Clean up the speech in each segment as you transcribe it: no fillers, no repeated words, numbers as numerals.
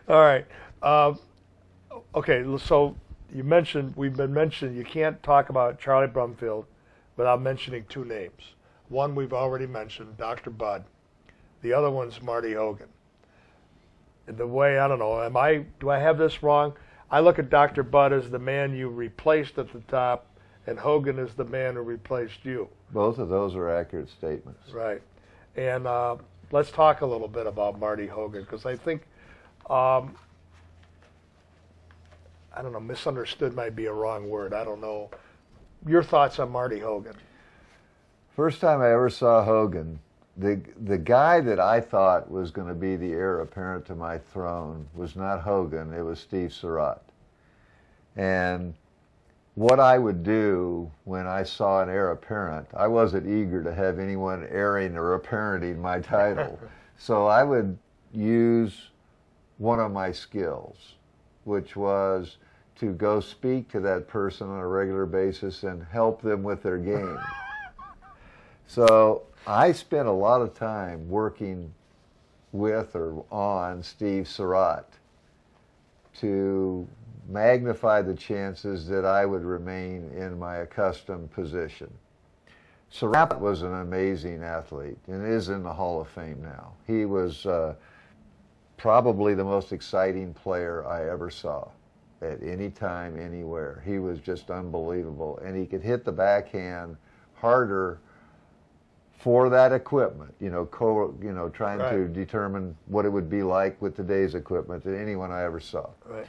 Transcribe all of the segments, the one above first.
All right. Okay, so we've been mentioning, you can't talk about Charlie Brumfield without mentioning two names. One we've already mentioned, Dr. Bud. The other one's Marty Hogan. The way, I don't know, do I have this wrong? I look at Dr. Bud as the man you replaced at the top, and Hogan is the man who replaced you. Both of those are accurate statements. Right. And let's talk a little bit about Marty Hogan, because I think, I don't know, misunderstood might be a wrong word. I don't know. Your thoughts on Marty Hogan? First time I ever saw Hogan, the guy that I thought was going to be the heir apparent to my throne was not Hogan, it was Steve Surratt. And what I would do when I saw an heir apparent, I wasn't eager to have anyone heiring or apparenting my title. So I would use one of my skills, which was to go speak to that person on a regular basis and help them with their game. So I spent a lot of time working with or on Steve Surratt to magnify the chances that I would remain in my accustomed position. Surratt was an amazing athlete and is in the Hall of Fame now. He was probably the most exciting player I ever saw at any time, anywhere. He was just unbelievable, and he could hit the backhand harder for that equipment, trying to determine what it would be like with today's equipment than anyone I ever saw. Right.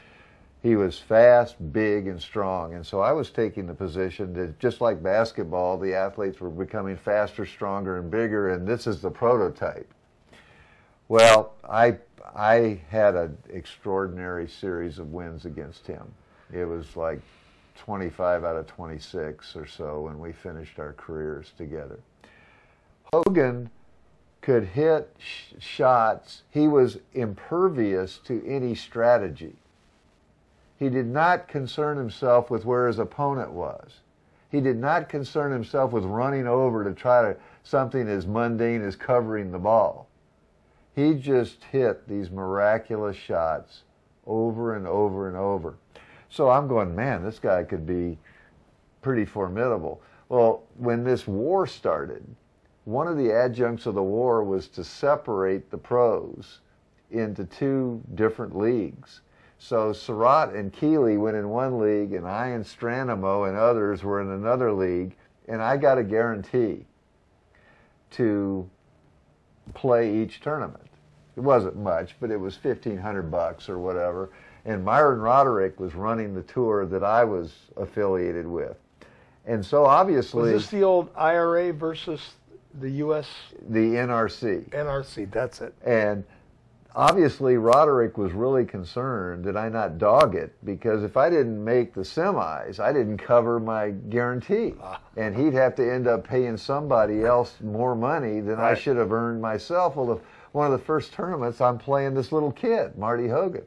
He was fast, big, and strong, and so I was taking the position that, just like basketball, the athletes were becoming faster, stronger, and bigger, and this is the prototype. Well, I had an extraordinary series of wins against him. It was like 25 out of 26 or so when we finished our careers together. Hogan could hit shots. He was impervious to any strategy. He did not concern himself with where his opponent was. He did not concern himself with running over to try to something as mundane as covering the ball. He just hit these miraculous shots over and over and over. So I'm going, man, this guy could be pretty formidable. Well, when this war started, one of the adjuncts of the war was to separate the pros into two different leagues. So Surratt and Keeley went in one league, and I and Stranamo and others were in another league, and I got a guarantee to play each tournament. It wasn't much, but it was $1,500 or whatever. And Myron Roderick was running the tour that I was affiliated with. And so obviously... Was this the old IRA versus the U.S.? The NRC. NRC, that's it. And obviously Roderick was really concerned that I not dog it, because if I didn't make the semis, I didn't cover my guarantee. And he'd have to end up paying somebody else more money than I should have earned myself. Well, one of the first tournaments, I'm playing this little kid, Marty Hogan.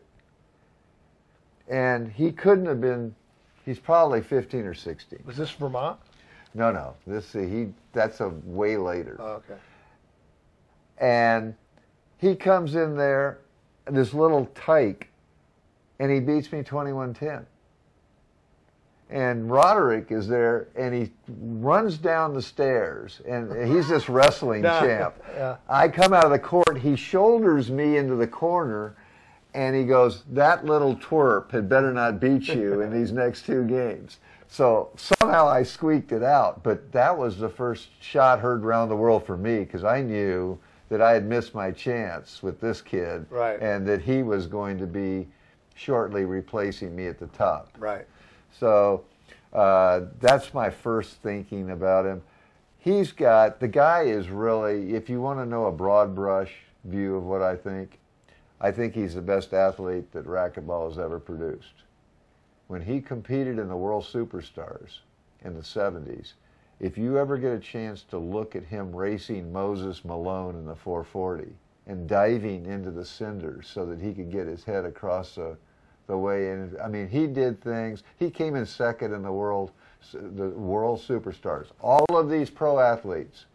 And he couldn't have been, he's probably 15 or 16. Was this Vermont? No. That's a way later. Oh, okay. And he comes in there, this little tyke, and he beats me 21-10. And Roderick is there, and he runs down the stairs, and he's this wrestling champ. Yeah. I come out of the court, he shoulders me into the corner, and he goes, that little twerp had better not beat you in these next two games. So somehow I squeaked it out, but that was the first shot heard around the world for me, because I knew that I had missed my chance with this kid, and that he was going to be shortly replacing me at the top. Right. So that's my first thinking about him. The guy is really, if you want to know a broad brush view of what I think he's the best athlete that racquetball has ever produced. When he competed in the World Superstars in the 70s, if you ever get a chance to look at him racing Moses Malone in the 440 and diving into the cinders so that he could get his head across the way in, I mean, he did things. He came in second in the World Superstars. All of these pro athletes,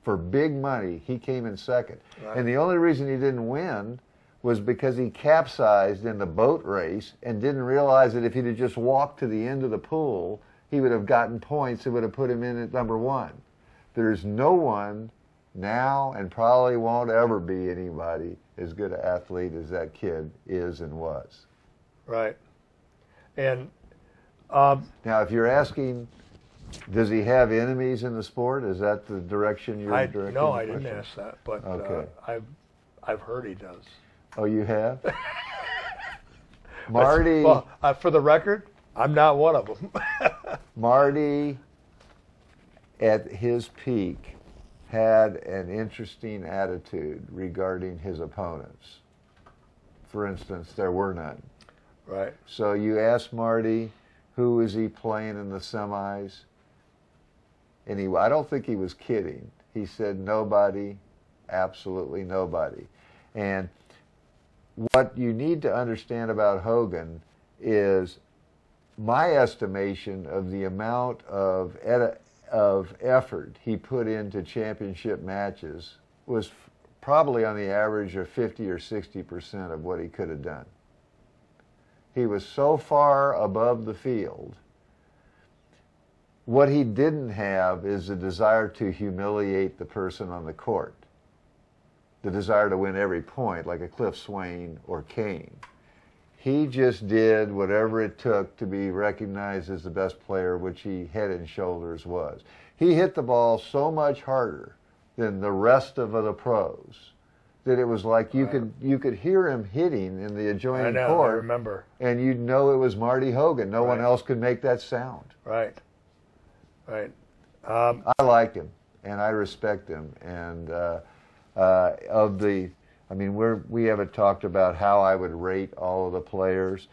for big money, he came in second. Right. And the only reason he didn't win was because he capsized in the boat race and didn't realize that if he'd have just walked to the end of the pool, he would have gotten points that would have put him in at number one. There's no one now, and probably won't ever be anybody as good an athlete as that kid is and was. Right. And now, if you're asking, does he have enemies in the sport? Is that the direction you're directing? No, the I didn't question? ask that, but Okay. I've heard he does. Oh, you have? Marty. Well, for the record, I'm not one of them. Marty, at his peak, had an interesting attitude regarding his opponents. For instance, there were none. Right. So you ask Marty, who was he playing in the semis? And I don't think he was kidding. He said nobody, absolutely nobody. And what you need to understand about Hogan is my estimation of the amount of effort he put into championship matches was probably on the average of 50 or 60% of what he could have done. He was so far above the field. What he didn't have is the desire to humiliate the person on the court, the desire to win every point like a Cliff Swain or Kane. He just did whatever it took to be recognized as the best player, which he head and shoulders was. He hit the ball so much harder than the rest of the pros that it was like you could hear him hitting in the adjoining court. I remember. And you'd know it was Marty Hogan. No one else could make that sound. Right. Right. I like him, and I respect him. And we haven't talked about how I would rate all of the players,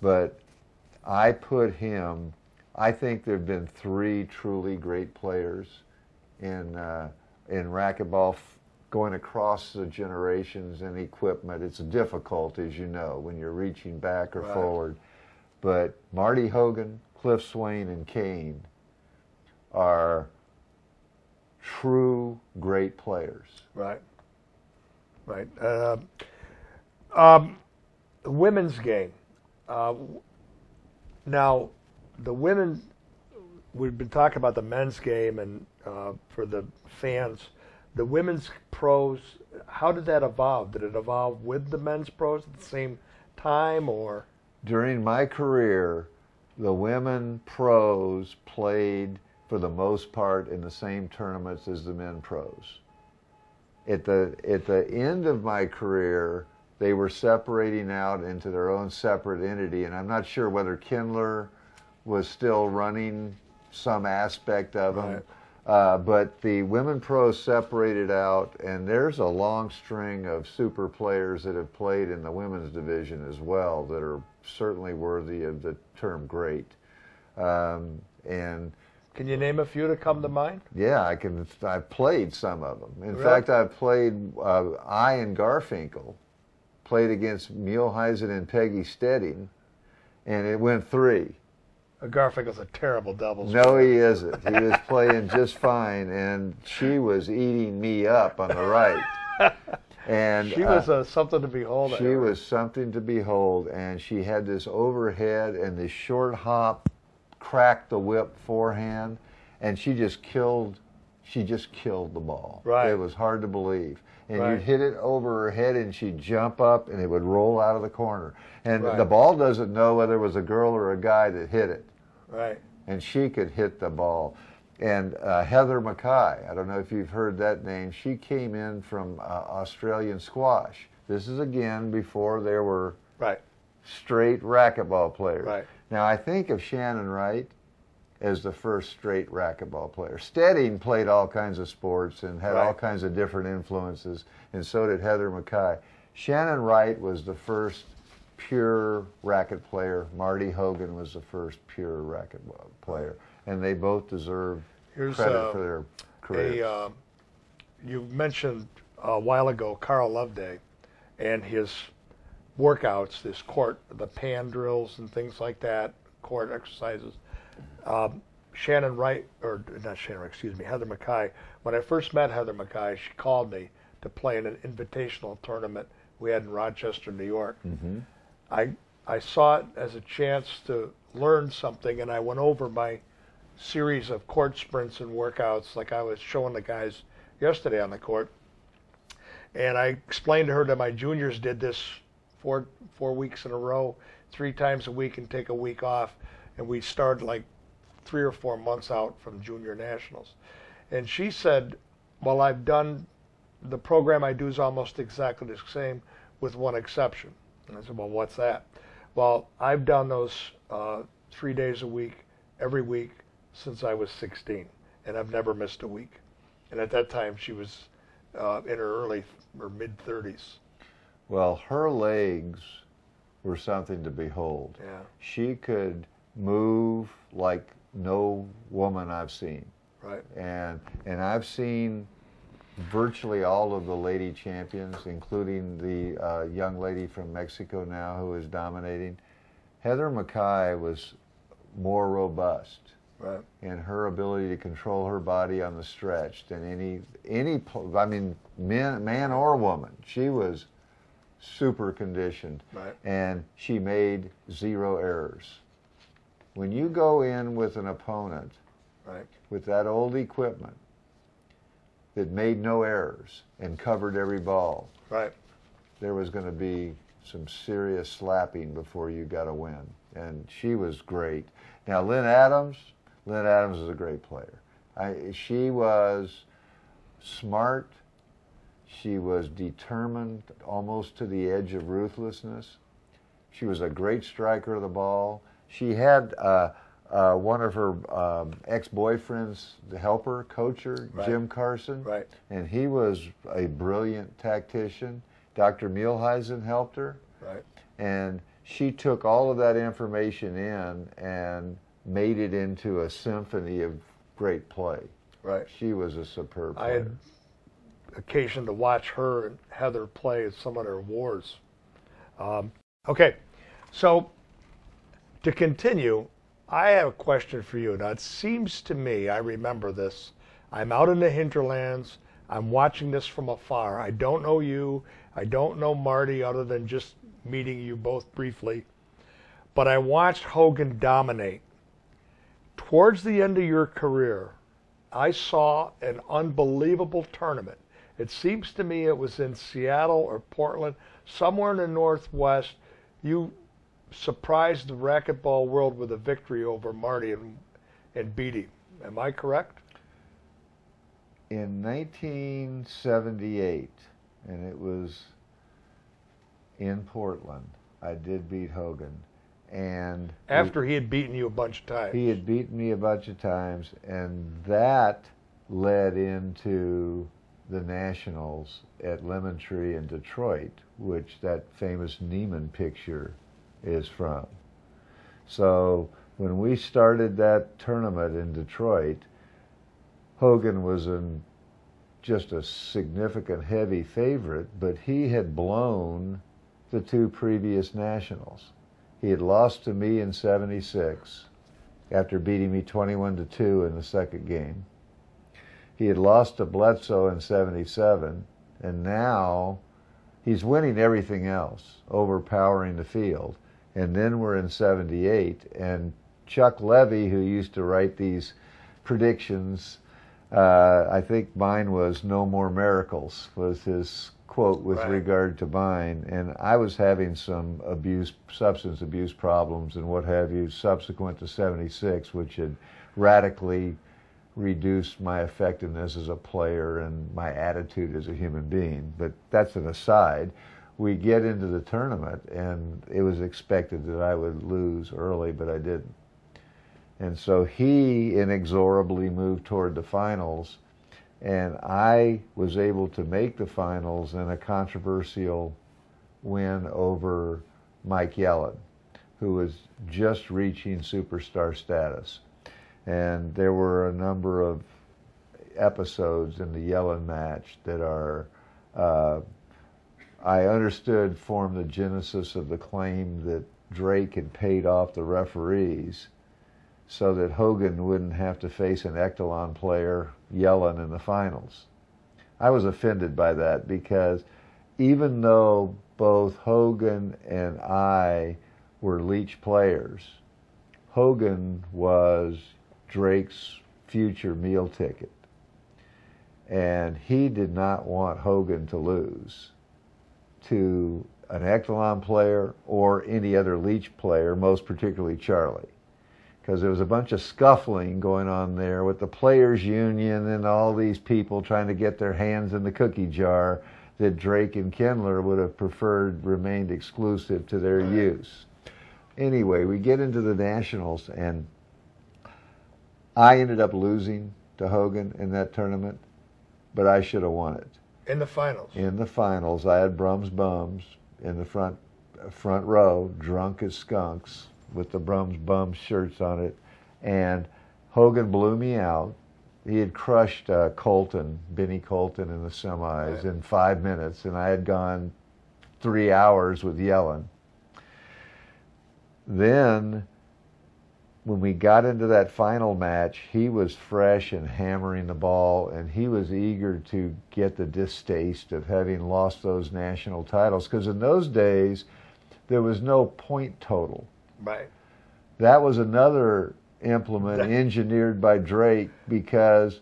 but I put him. I think there have been three truly great players in racquetball, going across the generations and equipment. It's difficult, as you know, when you're reaching back or forward. But Marty Hogan, Cliff Swain, and Kane are true great players. Right. Right. The women's game. Now, the women, we've been talking about the men's game, and for the fans, the women's pros, how did that evolve? Did it evolve with the men's pros at the same time, or? During my career, the women pros played, for the most part, in the same tournaments as the men pros. At the end of my career, they were separating out into their own separate entity, and I'm not sure whether Kindler was still running some aspect of them. Right. But the women pros separated out, and there's a long string of super players that have played in the women's division as well that are certainly worthy of the term great. And can you name a few that come to mind? yeah, I can. I've played some of them. In Really? fact, I've played. I and Garfinkel played against Muehlheisen and Peggy Stedding, and it went 3. Garfinkel's a terrible doubles. No, he isn't. He was playing just fine, and she was eating me up on the right. And she was something to behold. She was something to behold, and she had this overhead and this short hop, cracked the whip forehand, and she just killed the ball. Right. It was hard to believe. And Right. you'd hit it over her head, and she'd jump up, and it would roll out of the corner. And Right. the ball doesn't know whether it was a girl or a guy that hit it. Right. And she could hit the ball. And Heather Mackay, I don't know if you've heard that name, she came in from Australian squash. This is, again, before there were Right. straight racquetball players. Right. Now, I think of Shannon Wright as the first straight racquetball player. Stedding played all kinds of sports and had all Right. kinds of different influences, and so did Heather Mackay. Shannon Wright was the first pure racket player. Marty Hogan was the first pure racquetball player, and they both deserve credit for their careers. You mentioned a while ago Carl Loveday and his workouts, this court, the pan drills and things like that, court exercises. Shannon Wright, or not Shannon Wright, excuse me, Heather Mackay. When I first met Heather Mackay, she called me to play in an invitational tournament we had in Rochester, New York. Mm-hmm. I saw it as a chance to learn something, and I went over my series of court sprints and workouts like I was showing the guys yesterday on the court. And I explained to her that my juniors did this four weeks in a row, 3 times a week, and take a week off. And we started like 3 or 4 months out from junior nationals. And she said, well, I've done, the program I do is almost exactly the same with one exception. And I said, well, what's that? Well, I've done those 3 days a week, every week since I was 16, and I've never missed a week. And at that time, she was in her early or mid-30s. Well, her legs were something to behold. Yeah. She could move like no woman I've seen. Right. And I've seen virtually all of the lady champions, including the young lady from Mexico now who is dominating. Heather Mackay was more robust. Right. And her ability to control her body on the stretch than any I mean, man or woman. She was super conditioned. Right. And she made 0 errors. When you go in with an opponent, right, with that old equipment that made no errors and covered every ball, right, there was going to be some serious slapping before you got a win. And she was great. Now, Lynn Adams is a great player. She was smart. She was determined almost to the edge of ruthlessness. She was a great striker of the ball. She had one of her ex-boyfriends to help her, coach her, right, Jim Carson. right, And he was a brilliant tactician. Dr. Mielheisen helped her. right. And she took all of that information in and made it into a symphony of great play. Right. She was a superb player. I had occasion to watch her and Heather play at some of their wars. Okay, so to continue, I have a question for you. Now, it seems to me, I remember this, I'm out in the hinterlands, I'm watching this from afar. I don't know you, I don't know Marty other than just meeting you both briefly, but I watched Hogan dominate. Towards the end of your career, I saw an unbelievable tournament. It seems to me it was in Seattle or Portland, somewhere in the Northwest. You surprised the racquetball world with a victory over Marty and beat him. Am I correct? In 1978, and it was in Portland, I did beat Hogan. And after he had beaten you a bunch of times. He had beaten me a bunch of times, and that led into the Nationals at Lemon Tree in Detroit, which that famous Neiman picture is from. So when we started that tournament in Detroit, Hogan was just a significant heavy favorite, but he had blown the 2 previous Nationals. He had lost to me in '76 after beating me 21-2 in the second game. He had lost to Bledsoe in '77, and now he's winning everything else, overpowering the field. And then we're in '78, and Chuck Levy, who used to write these predictions, I think mine was "No more miracles" was his quote with right, regard to mine, and I was having some substance abuse problems and what have you subsequent to '76, which had radically reduced my effectiveness as a player and my attitude as a human being. But that's an aside. We get into the tournament, and it was expected that I would lose early, but I didn't. And so he inexorably moved toward the finals, and I was able to make the finals in a controversial win over Mike Yellen, who was just reaching superstar status. And there were a number of episodes in the Yellen match that are, I understood, formed the genesis of the claim that Drake had paid off the referees so that Hogan wouldn't have to face an Echelon player, Yellen, in the finals. I was offended by that because even though both Hogan and I were Leach players. Hogan was Drake's future meal ticket. And he did not want Hogan to lose to an Echelon player or any other Leach player, most particularly Charlie. Because there was a bunch of scuffling going on there with the players' union and all these people trying to get their hands in the cookie jar that Drake and Kindler would have preferred remained exclusive to their use. Anyway, we get into the Nationals, and I ended up losing to Hogan in that tournament, but I should have won it. In the finals? In the finals. I had Brum's Bums in the front row, drunk as skunks, with the Brum's Bums shirts on it, and Hogan blew me out. He had crushed Benny Colton in the semis in 5 minutes, and I had gone 3 hours with yelling. Then, when we got into that final match, he was fresh and hammering the ball, and he was eager to get the distaste of having lost those national titles, because in those days, there was no point total. Right. That was another implement engineered by Drake, because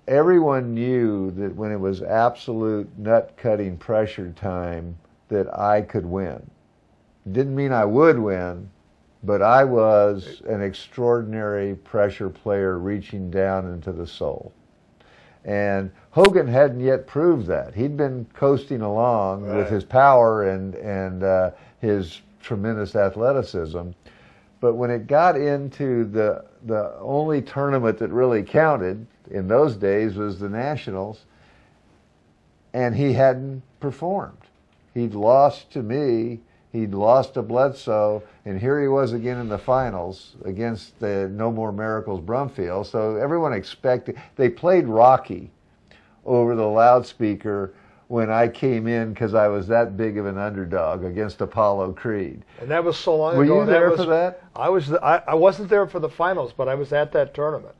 everyone knew that when it was absolute nut-cutting pressure time that I could win. Didn't mean I would win, but I was an extraordinary pressure player reaching down into the soul. And Hogan hadn't yet proved that. He'd been coasting along with his power and his tremendous athleticism. But when it got into the only tournament that really counted in those days was the Nationals, and he hadn't performed. He'd lost to me, he'd lost to Bledsoe, and here he was again in the finals against the No More Miracles Brumfield. So everyone expected, they played Rocky over the loudspeaker when I came in because I was that big of an underdog against Apollo Creed. And that was so long ago. ago. Were you there for that? I wasn't there for the finals, but I was at that tournament.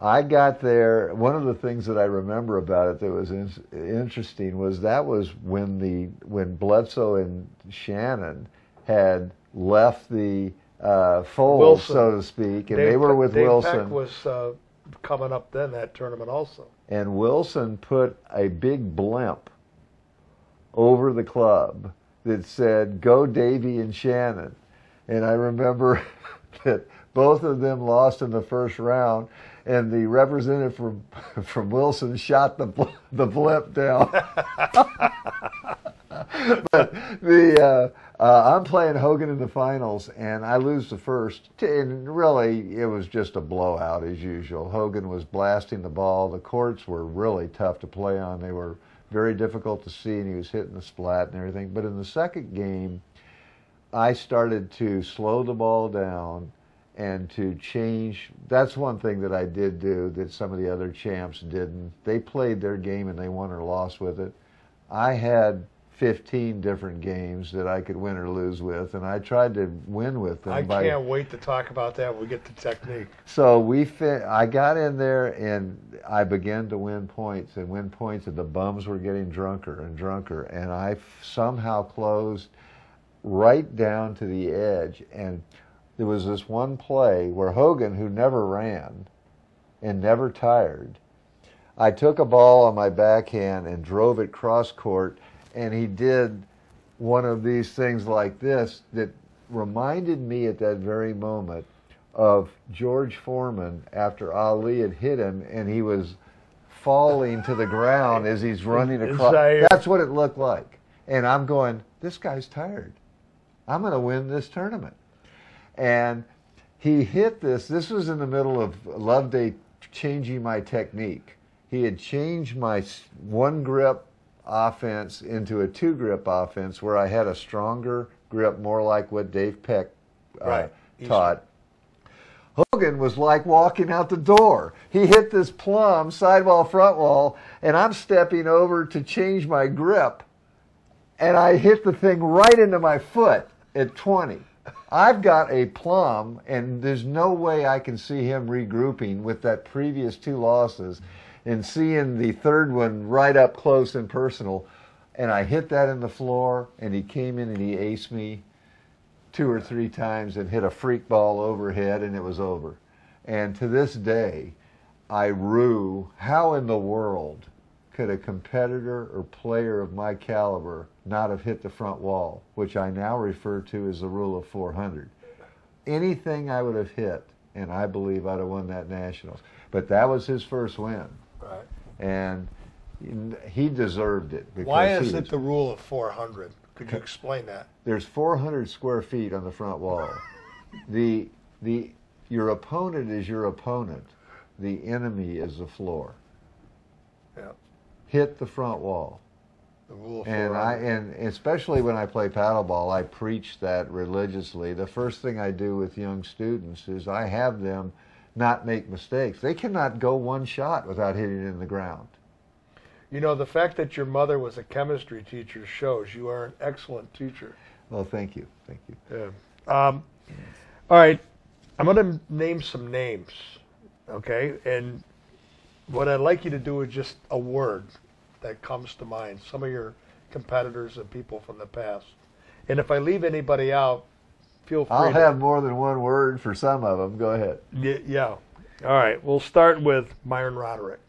I got there. One of the things that I remember about it that was interesting was that was when Bledsoe and Shannon had left the fold, Wilson, so to speak, and they were with Dave Wilson. Peck was coming up then, that tournament also. And Wilson put a big blimp over the club that said, "Go Davey and Shannon." And I remember that both of them lost in the first round, and the representative from Wilson shot the blimp down. But I'm playing Hogan in the finals, and I lose the first. And really, it was just a blowout as usual. Hogan was blasting the ball. The courts were really tough to play on. They were very difficult to see, and he was hitting the splat and everything. But in the second game, I started to slow the ball down and to change. That's one thing that I did do that some of the other champs didn't. They played their game and they won or lost with it. I had 15 different games that I could win or lose with, and I tried to win with them. I can't wait to talk about that when we get to technique. So I got in there, and I began to win points, and the bums were getting drunker and drunker, and I somehow closed right down to the edge. And there was this one play where Hogan, who never ran and never tired, I took a ball on my backhand and drove it cross court, and he did one of these things like this that reminded me at that very moment of George Foreman after Ali had hit him and he was falling to the ground as he's running across. That's what it looked like. And I'm going, this guy's tired. I'm going to win this tournament. And he hit this. This was in the middle of Loveday changing my technique. He had changed my one grip offense into a two grip offense where I had a stronger grip, more like what Dave Peck taught. Hogan was like walking out the door. He hit this plumb sidewall, front wall, and I'm stepping over to change my grip, and I hit the thing right into my foot at 20. I've got a plumb, and there's no way I can see him regrouping with that previous two losses and seeing the third one right up close and personal. And I hit that in the floor, and he came in and he aced me 2 or 3 times and hit a freak ball overhead, and it was over. And to this day, I rue how in the world could a competitor or player of my caliber not have hit the front wall, which I now refer to as the rule of 400. Anything I would have hit, and I believe I'd have won that Nationals. But that was his first win. Right. And he deserved it. Why is it the rule of 400? Could you explain that? There's 400 square feet on the front wall. Your opponent is your opponent. The enemy is the floor. Yeah. Hit the front wall. The rule of 400. And especially when I play paddleball, I preach that religiously. The first thing I do with young students is I have them not make mistakes. They cannot go one shot without hitting it in the ground. You know, the fact that your mother was a chemistry teacher shows you are an excellent teacher. Well, thank you. Thank you. Yeah. All right. I'm going to name some names, okay? And what I'd like you to do is just a word that comes to mind, some of your competitors and people from the past. And if I leave anybody out, feel free. I'll have more than one word for some of them. Go ahead. Yeah. All right. We'll start with Myron Roderick.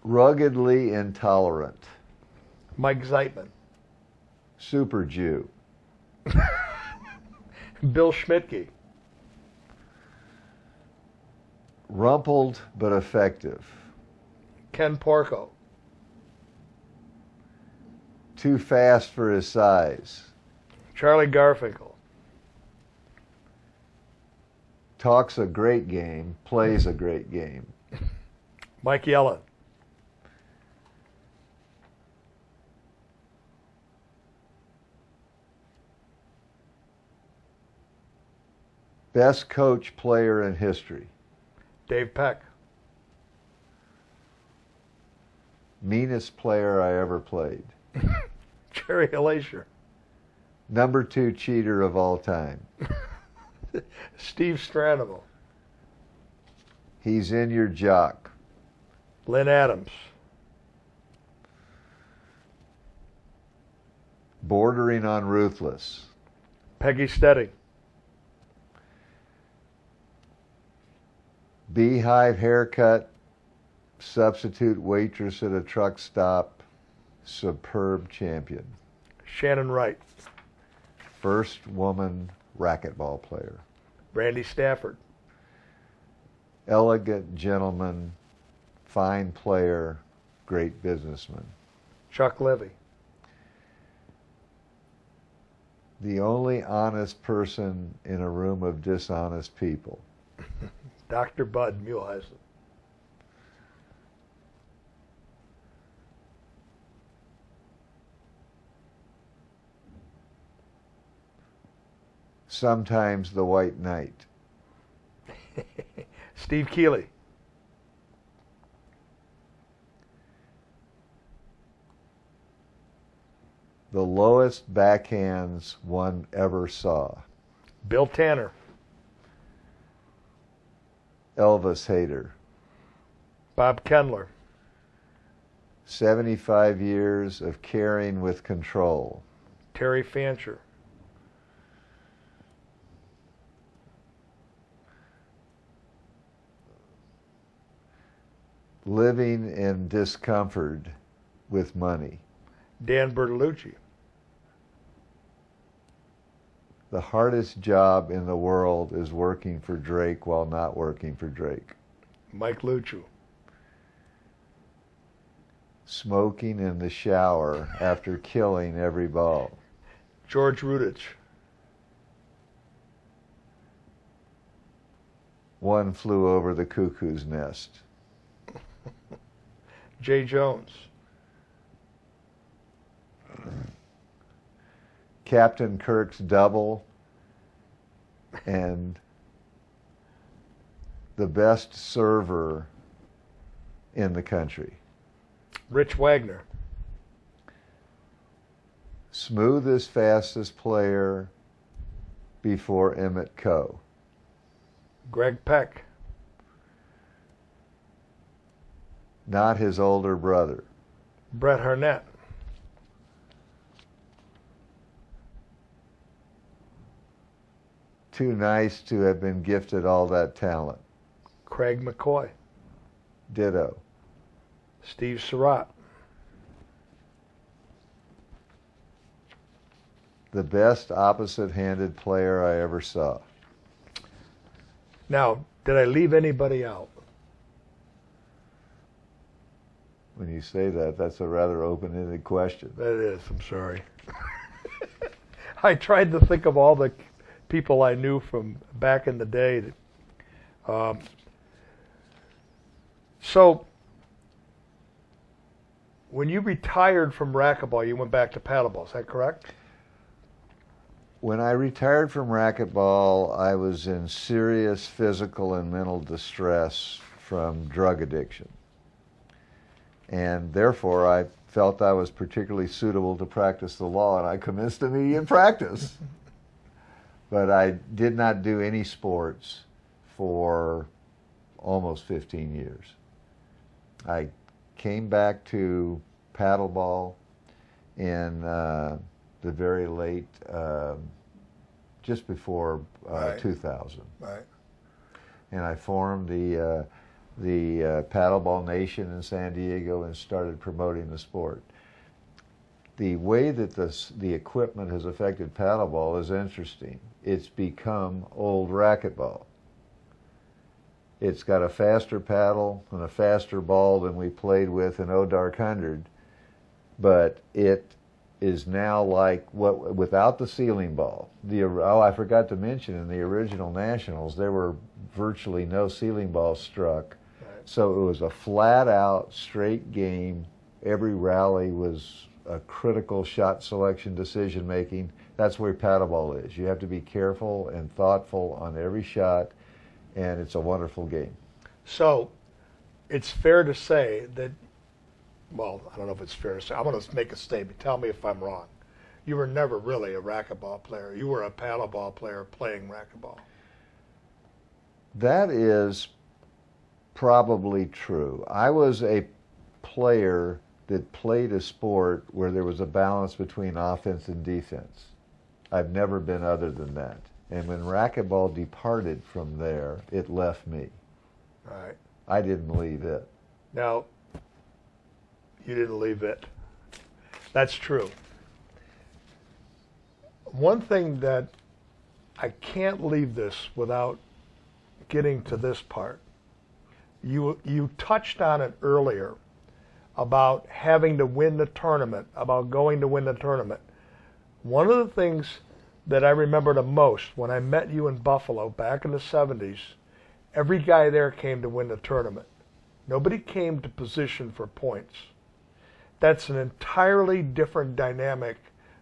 Ruggedly intolerant. Mike Zeitman. Super Jew. Bill Schmidtke. Rumpled but effective. Ken Porco. Too fast for his size. Charlie Garfinkel. Talks a great game, plays a great game. Mike Yellen. Best coach player in history. Dave Peck. Meanest player I ever played. Jerry Glacier. Number 2 cheater of all time. Steve Stranovo. He's in your jock. Lynn Adams. Bordering on ruthless. Peggy Stedding. Beehive haircut. Substitute waitress at a truck stop. Superb champion. Shannon Wright. First woman racquetball player. Randy Stafford. Elegant gentleman, fine player, great businessman. Chuck Levy. The only honest person in a room of dishonest people. Dr. Bud Muehlheisen. Sometimes the White Knight. Steve Keeley. The lowest backhands one ever saw. Bill Tanner. Elvis hater. Bob Kendler. 75 years of caring with control. Terry Fancher. Living in discomfort with money. Dan Bertolucci. The hardest job in the world is working for Drake while not working for Drake. Mike Luchu. Smoking in the shower after killing every ball. George Rudich. One flew over the cuckoo's nest. Jay Jones. Captain Kirk's double and the best server in the country. Rich Wagner. Smoothest, fastest player before Emmett Coe. Greg Peck. Not his older brother. Brett Harnett. Too nice to have been gifted all that talent. Craig McCoy. Ditto. Steve Surratt. The best opposite-handed player I ever saw. Now, did I leave anybody out? When you say that, that's a rather open-ended question. That is, I'm sorry. I tried to think of all the people I knew from back in the day. So, when you retired from racquetball, you went back to paddleball, is that correct? When I retired from racquetball, I was in serious physical and mental distress from drug addiction. And therefore, I felt I was particularly suitable to practice the law, and I commenced immediate practice. But I did not do any sports for almost 15 years. I came back to paddleball in the very late, just before Right. 2000. Right. And I formed the Paddleball Nation in San Diego and started promoting the sport. The way that the equipment has affected paddleball is interesting. It's become old racquetball. It's got a faster paddle and a faster ball than we played with in O Dark 100, but it is now like what without the ceiling ball. I forgot to mention in the original Nationals there were virtually no ceiling balls struck. Right. So it was a flat-out, straight game. Every rally was a critical shot selection decision-making. That's where paddleball is. You have to be careful and thoughtful on every shot, and it's a wonderful game. So, it's fair to say that, well, I don't know if it's fair to say. I'm going to make a statement. Tell me if I'm wrong. You were never really a racquetball player. You were a paddleball player playing racquetball. That is probably true. I was a player that played a sport where there was a balance between offense and defense. I've never been other than that. And when racquetball departed from there, it left me. Right. I didn't leave it. Now, you didn't leave it. That's true. One thing that I can't leave this without getting to this part. You touched on it earlier about having to win the tournament, about going to win the tournament. One of the things that I remember the most when I met you in Buffalo back in the 70s, every guy there came to win the tournament. Nobody came to position for points. That's an entirely different dynamic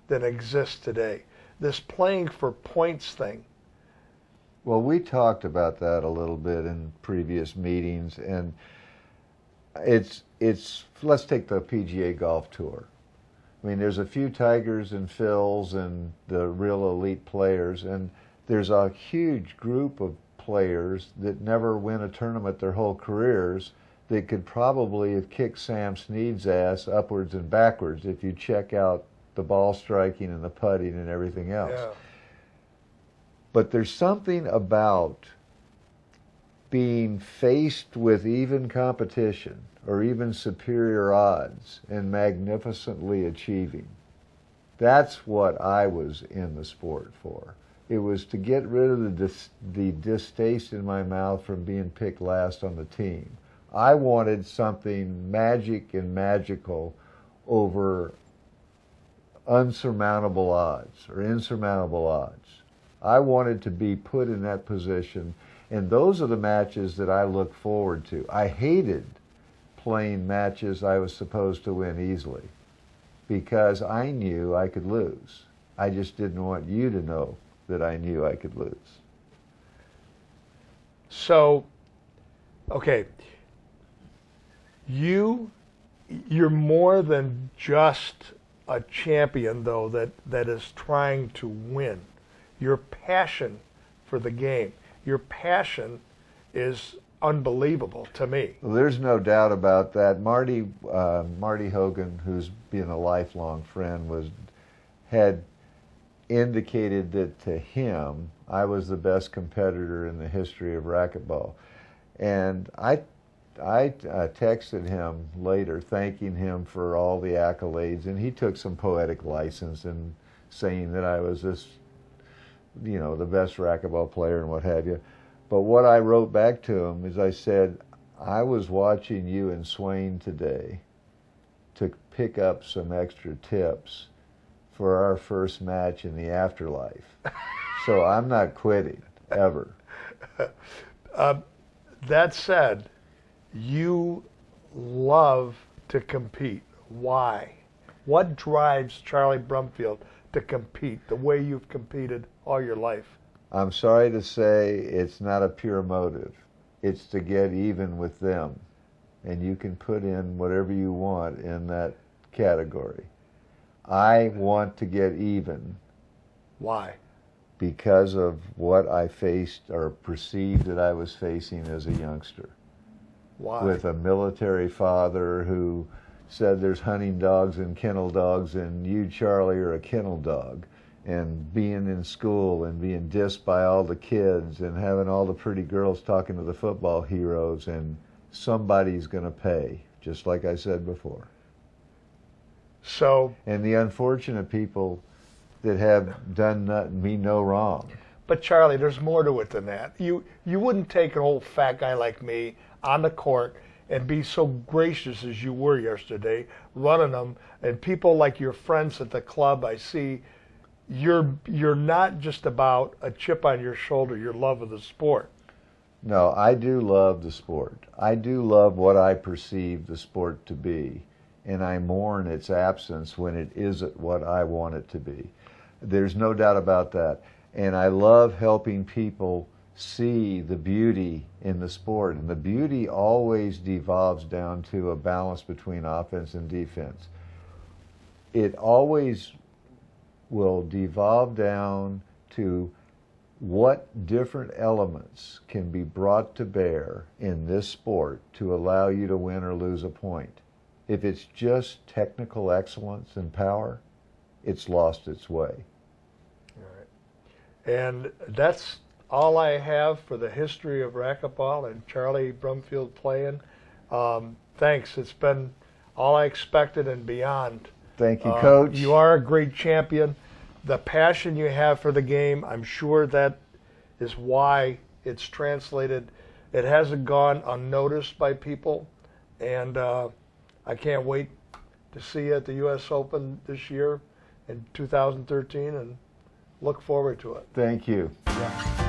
than exists today. This playing for points thing. Well, we talked about that a little bit in previous meetings, and it's let's take the PGA Golf Tour. I mean, there's a few Tigers and Phils and the real elite players, and there's a huge group of players that never win a tournament their whole careers that could probably have kicked Sam Snead's ass upwards and backwards if you check out the ball striking and the putting and everything else. Yeah. But there's something about being faced with even competition or even superior odds and magnificently achieving. That's what I was in the sport for. It was to get rid of the distaste in my mouth from being picked last on the team. I wanted something magic and magical over unsurmountable odds or insurmountable odds. I wanted to be put in that position, and those are the matches that I look forward to. I hated playing matches I was supposed to win easily because I knew I could lose. I just didn't want you to know that I knew I could lose. So, okay, you're more than just a champion, though, that is trying to win. Your passion for the game, your passion is unbelievable to me. Well, there's no doubt about that. Marty Hogan, who's been a lifelong friend, had indicated that to him I was the best competitor in the history of racquetball. And I texted him later thanking him for all the accolades, and he took some poetic license in saying that I was this, you know, the best racquetball player and what have you. But what I wrote back to him is I said, I was watching you and Swain today to pick up some extra tips for our first match in the afterlife. So I'm not quitting, ever. That said, you love to compete. Why? What drives Charlie Brumfield to compete the way you've competed all your life? I'm sorry to say it's not a pure motive. It's to get even with them. And you can put in whatever you want in that category. I want to get even. Why? Because of what I faced or perceived that I was facing as a youngster. Why? With a military father who said there's hunting dogs and kennel dogs and you, Charlie, are a kennel dog. And being in school and being dissed by all the kids and having all the pretty girls talking to the football heroes, and somebody's going to pay, just like I said before. So, and the unfortunate people that have done me no wrong. But Charlie, there's more to it than that. You wouldn't take an old fat guy like me on the court and be so gracious as you were yesterday, running them, and people like your friends at the club, I see, you're not just about a chip on your shoulder, your love of the sport. No, I do love the sport. I do love what I perceive the sport to be, and I mourn its absence when it isn't what I want it to be. There's no doubt about that. And I love helping people see the beauty in the sport, and the beauty always devolves down to a balance between offense and defense. It always will devolve down to what different elements can be brought to bear in this sport to allow you to win or lose a point. If it's just technical excellence and power, it's lost its way. All right. And that's all I have for the history of racquetball and Charlie Brumfield playing. Thanks. It's been all I expected and beyond. Thank you, Coach. You are a great champion. The passion you have for the game, I'm sure that is why it's translated. It hasn't gone unnoticed by people, and I can't wait to see you at the U.S. Open this year in 2013 and look forward to it. Thank you. Yeah.